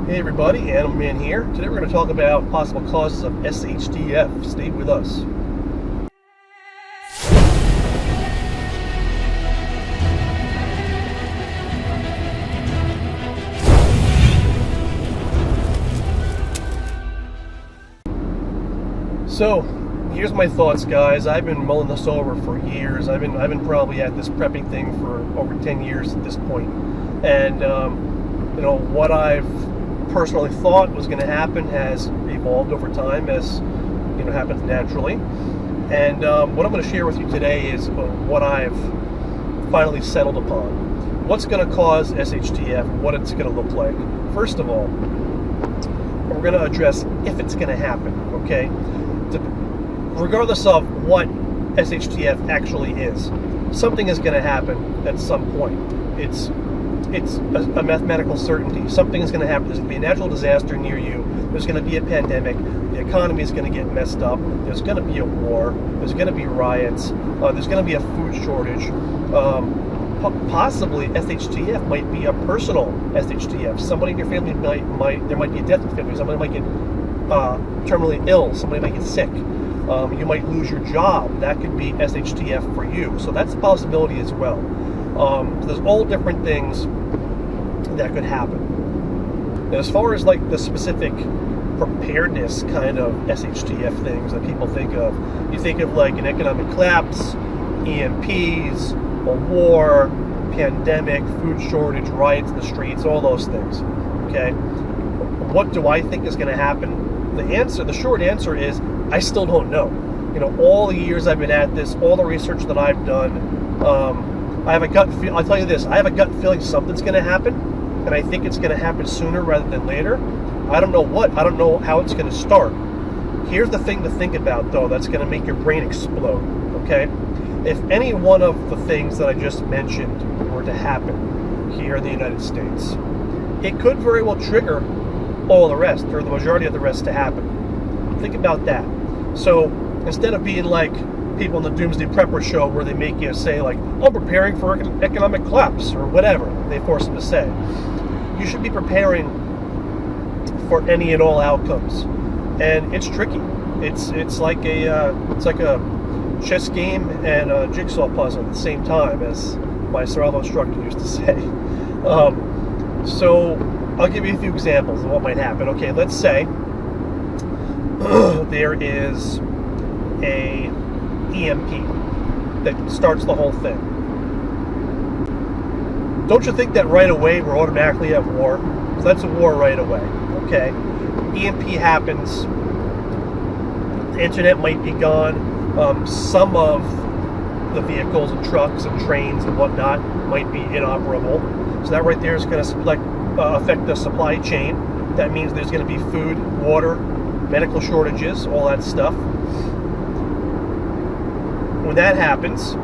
Hey everybody, Animal Man here. Today we're going to talk about possible causes of SHTF. Stay with us. So, here's my thoughts, guys. I've been mulling this over for years. I've been probably at this prepping thing for over 10 years at this point. And what I've personally thought was going to happen has evolved over time, as happens naturally. And what I'm going to share with you today is what I've finally settled upon. What's going to cause SHTF, what it's going to look like. First of all, we're going to address if it's going to happen, okay? Regardless of what SHTF actually is, something is going to happen at some point. It's a mathematical certainty. Something is going to happen. There's going to be a natural disaster near you. There's going to be a pandemic. The economy is going to get messed up. There's going to be a war. There's going to be riots. There's going to be a food shortage. Possibly SHTF might be a personal SHTF. Somebody in your family there might be a death in the family. Somebody might get terminally ill. Somebody might get sick. You might lose your job. That could be SHTF for you. So that's a possibility as well. So there's all different things that could happen. Now, as far as like the specific preparedness kind of SHTF things that people think of, you think of like an economic collapse, EMPs, a war, pandemic, food shortage, riots in the streets, all those things. Okay, what do I think is going to happen? The short answer is I still don't know. All the years I've been at this, all the research that I've done, I have a gut feel. I'll tell you this: I have a gut feeling something's going to happen, and I think it's going to happen sooner rather than later. I don't know what. I don't know how it's going to start. Here's the thing to think about, though, that's going to make your brain explode. Okay, if any one of the things that I just mentioned were to happen here in the United States, it could very well trigger all the rest, or the majority of the rest, to happen. Think about that. So instead of being like people in the Doomsday Prepper show where they make you say like, I'm preparing for an economic collapse or whatever they force them to say, you should be preparing for any and all outcomes. And it's tricky. It's like a chess game and a jigsaw puzzle at the same time, as my survival instructor used to say. So I'll give you a few examples of what might happen. Okay, let's say there is a EMP that starts the whole thing. Don't you think that right away we're automatically at war? So that's a war right away. Okay, EMP happens. The internet might be gone. Some of the vehicles and trucks and trains and whatnot might be inoperable. So that right there is going to affect the supply chain. That means there's going to be food, water, medical shortages, all that stuff. When that happens,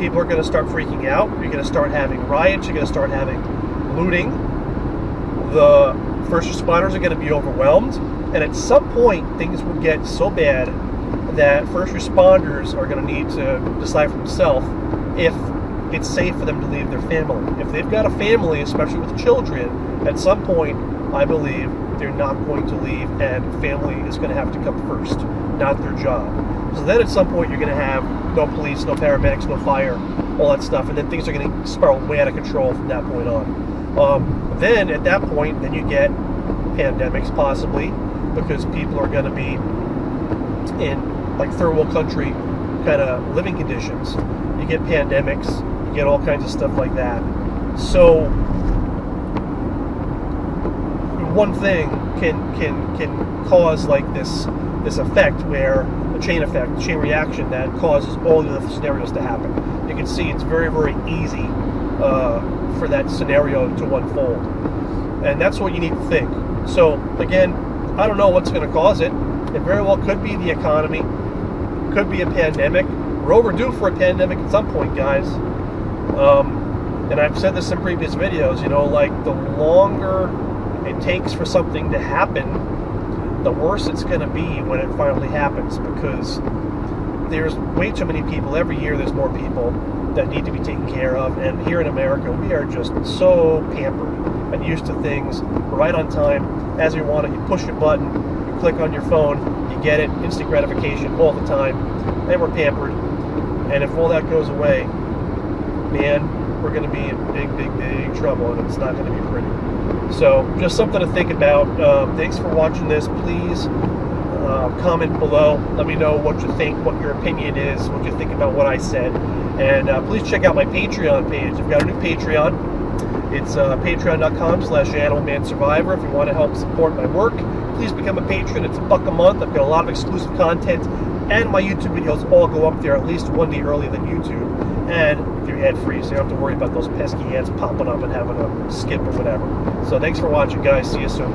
people are going to start freaking out. You're going to start having riots. You're going to start having looting. The first responders are going to be overwhelmed. And at some point, things will get so bad that first responders are going to need to decide for themselves if it's safe for them to leave their family. If they've got a family, especially with children, at some point, I believe they're not going to leave, and family is going to have to come first, not their job. So then at some point you're going to have no police, no paramedics, no fire, all that stuff, and then things are going to spiral way out of control from that point on. Then at that point, then you get pandemics possibly, because people are going to be in like third world country kind of living conditions. You get pandemics, you get all kinds of stuff like that. So one thing can cause like this effect, where a chain effect, chain reaction that causes all the other scenarios to happen. You can see it's very, very easy for that scenario to unfold, and that's what you need to think. So again, I don't know what's going to cause it. It very well could be the economy, could be a pandemic. We're overdue for a pandemic at some point, guys. And I've said this in previous videos, like the longer it takes for something to happen, the worse it's going to be when it finally happens, because there's way too many people. Every year there's more people that need to be taken care of, and here in America we are just so pampered. and used to things right on time, as you want it. You push a button, you click on your phone, you get it, instant gratification all the time, and we're pampered. And if all that goes away, man, we're going to be in big, big, big trouble, and it's not going to be pretty. So just something to think about. Thanks for watching this. Please comment below. Let me know what you think, what your opinion is, what you think about what I said. And please check out my Patreon page. I've got a new Patreon. It's patreon.com/AnimalManSurvivor. If you want to help support my work, please become a patron. It's $1 a month. I've got a lot of exclusive content, and my YouTube videos all go up there at least one day earlier than YouTube. And they're ad-free, so you don't have to worry about those pesky ads popping up and having to skip or whatever. So thanks for watching, guys. See you soon.